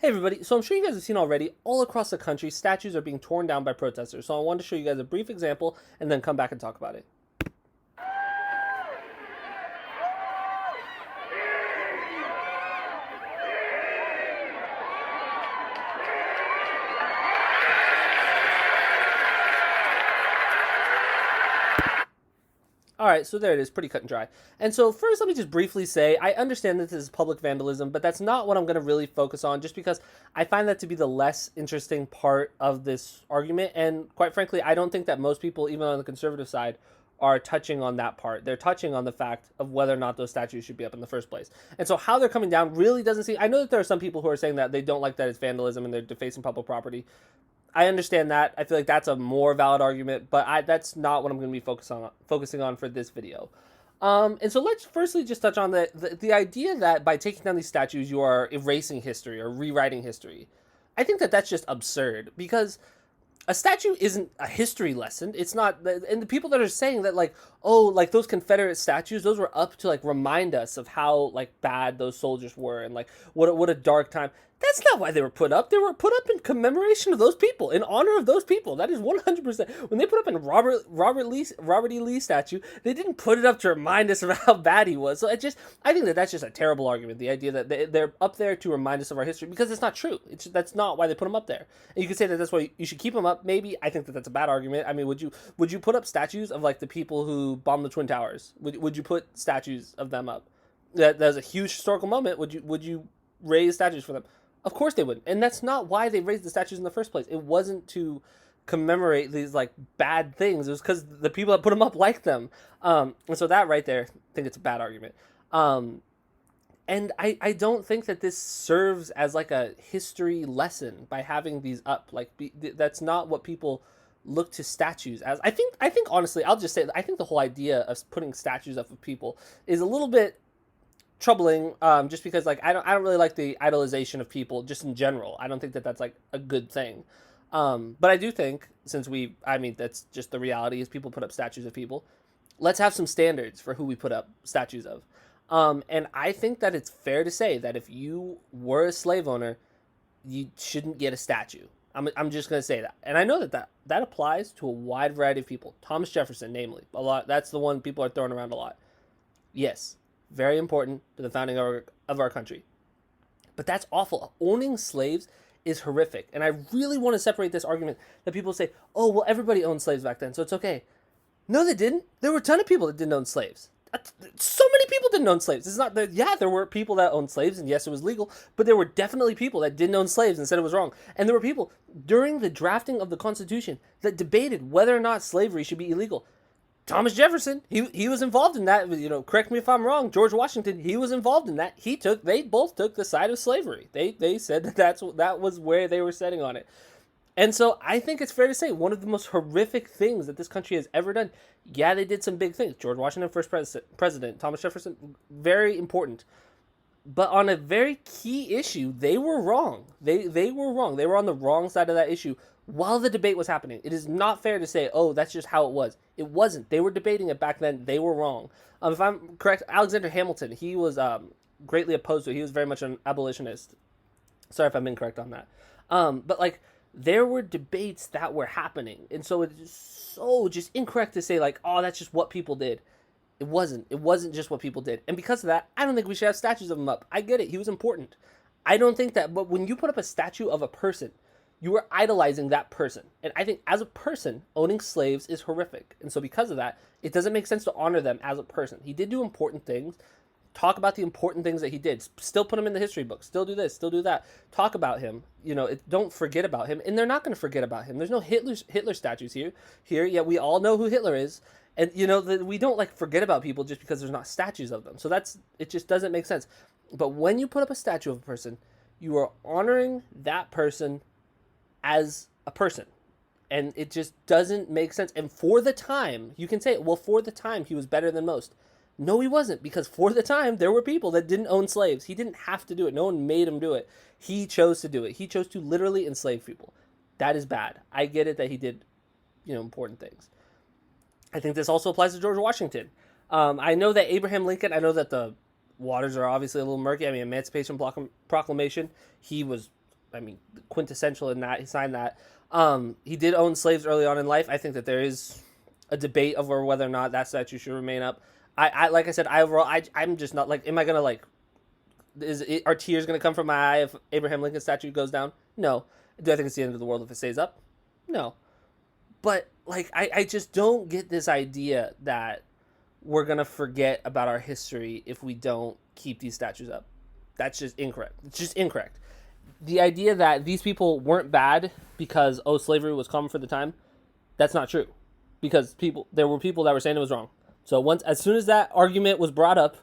Hey everybody, so I'm sure you guys have seen already, all across the country, statues are being torn down by protesters. So I wanted to show you guys a brief example and then come back and talk about it. Alright, so there it is, pretty cut and dry. And so first, let me just briefly say, I understand that this is public vandalism, but that's not what I'm going to really focus on, just because I find that to be the less interesting part of this argument. And quite frankly, I don't think that most people, even on the conservative side, are touching on that part. They're touching on the fact of whether or not those statues should be up in the first place. And so how they're coming down really doesn't seem... I know that there are some people who are saying that they don't like that it's vandalism and they're defacing public property. I understand that. I feel like that's a more valid argument, but that's not what I'm going to be focusing on for this video. And so let's firstly just touch on the idea that by taking down these statues, you are erasing history or rewriting history. I think that that's just absurd, because a statue isn't a history lesson. It's not, and the people that are saying that, like, oh, like those Confederate statues, those were up to like remind us of how like bad those soldiers were and like what a dark time. That's not why they were put up. They were put up in commemoration of those people, in honor of those people. That is 100%. When they put up in Robert E. Lee statue, they didn't put it up to remind us of how bad he was. So I think that that's just a terrible argument. The idea that they're up there to remind us of our history, because it's not true. That's not why they put them up there. And you can say that that's why you should keep them up. Maybe I think that that's a bad argument. I mean, would you put up statues of like the people who bombed the Twin Towers? Would you put statues of them up? That was a huge historical moment. Would you raise statues for them? Of course they wouldn't. And that's not why they raised the statues in the first place. It wasn't to commemorate these like bad things. It was because the people that put them up liked them. And so that right there, I think it's a bad argument. And I don't think that this serves as like a history lesson by having these up. Like that's not what people look to statues as. I think honestly, I'll just say I think the whole idea of putting statues up of people is a little bit troubling, just because like I don't really like the idolization of people just in general. I don't think that that's like a good thing. But I do think, since that's just the reality, is people put up statues of people. Let's have some standards for who we put up statues of. And I think that it's fair to say that if you were a slave owner, you shouldn't get a statue. I'm just going to say that. And I know that applies to a wide variety of people. Thomas Jefferson, namely. A lot. That's the one people are throwing around a lot. Yes, very important to the founding of our country. But that's awful. Owning slaves is horrific. And I really want to separate this argument that people say, oh, well, everybody owned slaves back then, so it's okay. No, they didn't. There were a ton of people that didn't own slaves. So many people didn't own slaves. It's not that, yeah, there were people that owned slaves, and yes, it was legal, but there were definitely people that didn't own slaves and said it was wrong. And there were people during the drafting of the Constitution that debated whether or not slavery should be illegal. Thomas Jefferson, he was involved in that. Correct me if I'm wrong. George Washington, he was involved in that. They both took the side of slavery. They said that was where they were setting on it. And so I think it's fair to say one of the most horrific things that this country has ever done. Yeah, they did some big things. George Washington, first president. Thomas Jefferson, very important. But on a very key issue, they were wrong. They were wrong. They were on the wrong side of that issue while the debate was happening. It is not fair to say, oh, that's just how it was. It wasn't. They were debating it back then. They were wrong. If I'm correct, Alexander Hamilton, he was greatly opposed to it. He was very much an abolitionist. Sorry if I'm incorrect on that. But like, there were debates that were happening. And so it's so just incorrect to say like, oh, that's just what people did. It wasn't. It wasn't just what people did. And because of that, I don't think we should have statues of him up. I get it. He was important. I don't think that, but when you put up a statue of a person, you are idolizing that person. And I think as a person, owning slaves is horrific. And so because of that, it doesn't make sense to honor them as a person. He did do important things. Talk about the important things that he did. Still put him in the history books. Still do this. Still do that. Talk about him. Don't forget about him. And they're not going to forget about him. There's no Hitler statues here. Yet we all know who Hitler is. And, we don't, like, forget about people just because there's not statues of them. So it just doesn't make sense. But when you put up a statue of a person, you are honoring that person as a person. And it just doesn't make sense. And for the time, you can say, well, for the time, he was better than most. No, he wasn't, because for the time, there were people that didn't own slaves. He didn't have to do it. No one made him do it. He chose to do it. He chose to literally enslave people. That is bad. I get it that he did, important things. I think this also applies to George Washington. I know that Abraham Lincoln, I know that the waters are obviously a little murky. I mean, Emancipation Proclamation, he was I mean, quintessential in that he signed that. He did own slaves early on in life. I think that there is a debate over whether or not that statue should remain up. I like I said, I'm just not like, am I gonna like, are tears gonna come from my eye if Abraham Lincoln statue goes down? No. Do I think it's the end of the world if it stays up? No. But like, I just don't get this idea that we're gonna forget about our history if we don't keep these statues up. That's just incorrect. It's just incorrect. The idea that these people weren't bad because slavery was common for the time, that's not true. Because there were people that were saying it was wrong. So as soon as that argument was brought up,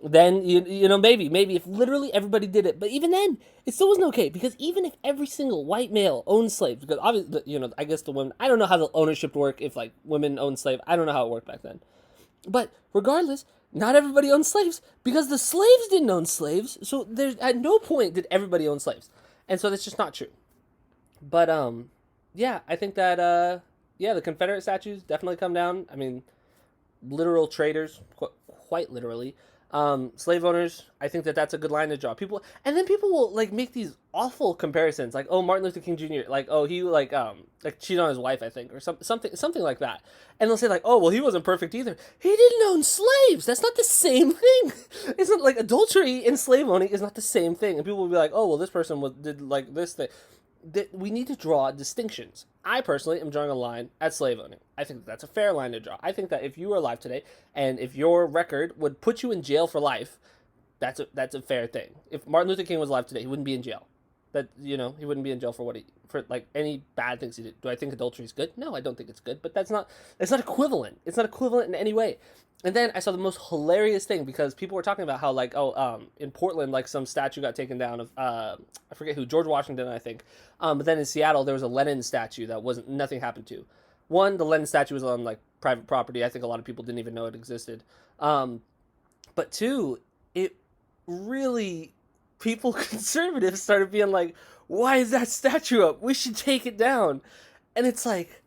then maybe if literally everybody did it, but even then it still wasn't okay, because even if every single white male owned slaves, because obviously I guess the women, I don't know how the ownership worked, if like women owned slave, I don't know how it worked back then, but regardless, not everybody owned slaves because the slaves didn't own slaves. So there's at no point did everybody own slaves, and so that's just not true. But yeah, I think that the Confederate statues definitely come down. I mean, literal traitors, quite literally. Slave owners, I think that that's a good line to draw. People will like make these awful comparisons, like, oh, Martin Luther King Jr., like, oh, he like cheated on his wife, I think, or something like that, and they'll say like, oh, well, he wasn't perfect either. He didn't own slaves. That's not the same thing. Isn't like adultery and slave owning is not the same thing, and people will be like, oh, well, this person did like this thing. We need to draw distinctions. I personally am drawing a line at slave owning. I think that's a fair line to draw. I think that if you were alive today, and if your record would put you in jail for life, that's a fair thing. If Martin Luther King was alive today, he wouldn't be in jail. He wouldn't be in jail for for like any bad things he did. Do I think adultery is good? No, I don't think it's good. But it's not equivalent. It's not equivalent in any way. And then I saw the most hilarious thing, because people were talking about how like, in Portland, like some statue got taken down of I forget who, George Washington, I think. But then in Seattle there was a Lenin statue that nothing happened to. One, the Lenin statue was on like private property. I think a lot of people didn't even know it existed. But two, it really, people conservatives started being like, why is that statue up? We should take it down. And it's like,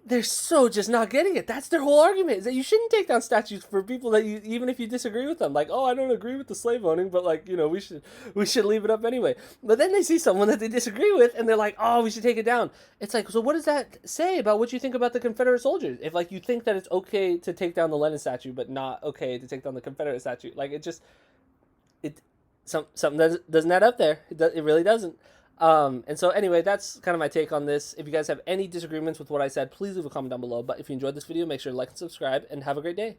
they're so just not getting it. That's their whole argument, is that you shouldn't take down statues for people that you, even if you disagree with them. Like, oh, I don't agree with the slave owning, but like, we should leave it up anyway. But then they see someone that they disagree with and they're like, oh, we should take it down. It's like, so what does that say about what you think about the Confederate soldiers? If like you think that it's okay to take down the Lenin statue, but not okay to take down the Confederate statue, like something doesn't add up there. It really doesn't. And so anyway, that's kind of my take on this. If you guys have any disagreements with what I said, please leave a comment down below. But if you enjoyed this video, make sure to like and subscribe, and have a great day.